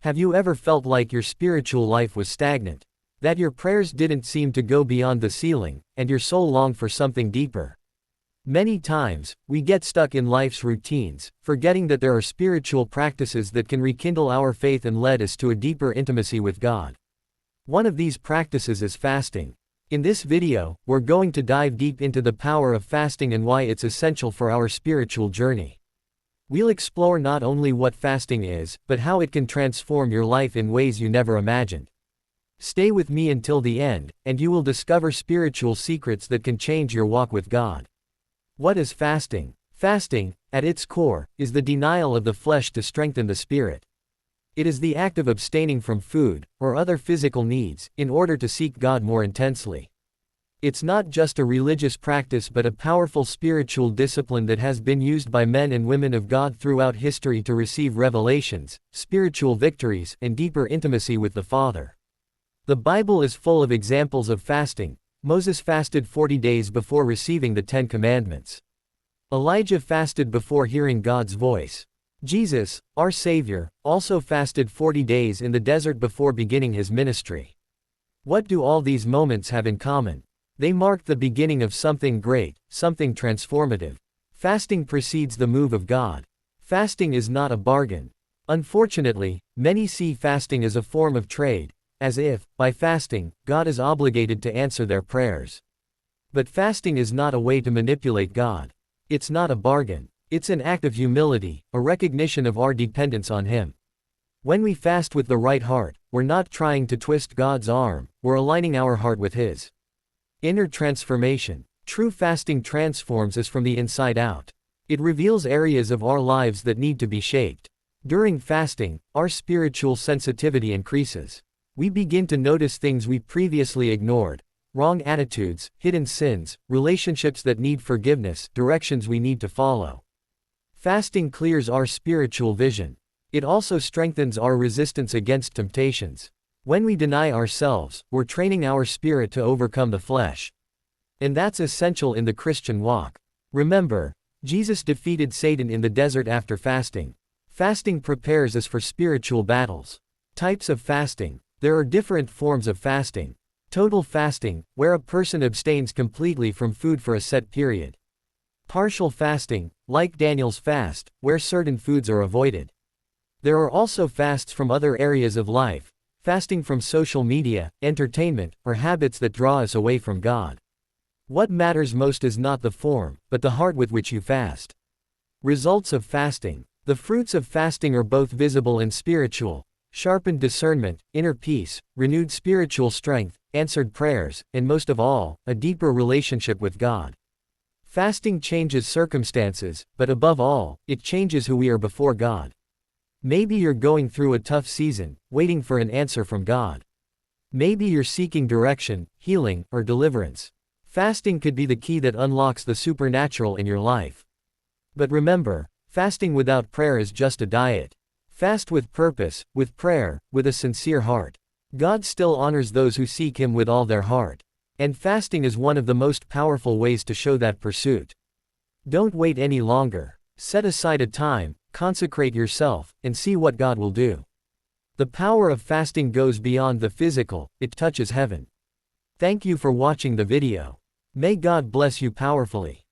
Have you ever felt like your spiritual life was stagnant? That your prayers didn't seem to go beyond the ceiling, and your soul longed for something deeper? Many times, we get stuck in life's routines, forgetting that there are spiritual practices that can rekindle our faith and lead us to a deeper intimacy with God. One of these practices is fasting. In this video, we're going to dive deep into the power of fasting and why it's essential for our spiritual journey. We'll explore not only what fasting is, but how it can transform your life in ways you never imagined. Stay with me until the end, and you will discover spiritual secrets that can change your walk with God. What is fasting? Fasting, at its core, is the denial of the flesh to strengthen the spirit. It is the act of abstaining from food, or other physical needs, in order to seek God more intensely. It's not just a religious practice but a powerful spiritual discipline that has been used by men and women of God throughout history to receive revelations, spiritual victories, and deeper intimacy with the Father. The Bible is full of examples of fasting. Moses fasted 40 days before receiving the 10 Commandments. Elijah fasted before hearing God's voice. Jesus, our Savior, also fasted 40 days in the desert before beginning his ministry. What do all these moments have in common? They marked the beginning of something great, something transformative. Fasting precedes the move of God. Fasting is not a bargain. Unfortunately, many see fasting as a form of trade, as if, by fasting, God is obligated to answer their prayers. But fasting is not a way to manipulate God. It's not a bargain. It's an act of humility, a recognition of our dependence on Him. When we fast with the right heart, we're not trying to twist God's arm, we're aligning our heart with His. Inner transformation. True fasting transforms us from the inside out. It reveals areas of our lives that need to be shaped. During fasting, our spiritual sensitivity increases. We begin to notice things we previously ignored: wrong attitudes, hidden sins, relationships that need forgiveness, directions we need to follow. Fasting clears our spiritual vision. It also strengthens our resistance against temptations. When we deny ourselves, we're training our spirit to overcome the flesh. And that's essential in the Christian walk. Remember, Jesus defeated Satan in the desert after fasting. Fasting prepares us for spiritual battles. Types of fasting. There are different forms of fasting. Total fasting, where a person abstains completely from food for a set period. Partial fasting, like Daniel's fast, where certain foods are avoided. There are also fasts from other areas of life, fasting from social media, entertainment, or habits that draw us away from God. What matters most is not the form, but the heart with which you fast. Results of fasting. The fruits of fasting are both visible and spiritual: sharpened discernment, inner peace, renewed spiritual strength, answered prayers, and most of all, a deeper relationship with God. Fasting changes circumstances, but above all, it changes who we are before God. Maybe you're going through a tough season, waiting for an answer from God. Maybe you're seeking direction, healing, or deliverance. Fasting could be the key that unlocks the supernatural in your life. But remember, fasting without prayer is just a diet. Fast with purpose, with prayer, with a sincere heart. God still honors those who seek Him with all their heart. And fasting is one of the most powerful ways to show that pursuit. Don't wait any longer. Set aside a time, consecrate yourself, and see what God will do. The power of fasting goes beyond the physical, it touches heaven. Thank you for watching the video. May God bless you powerfully.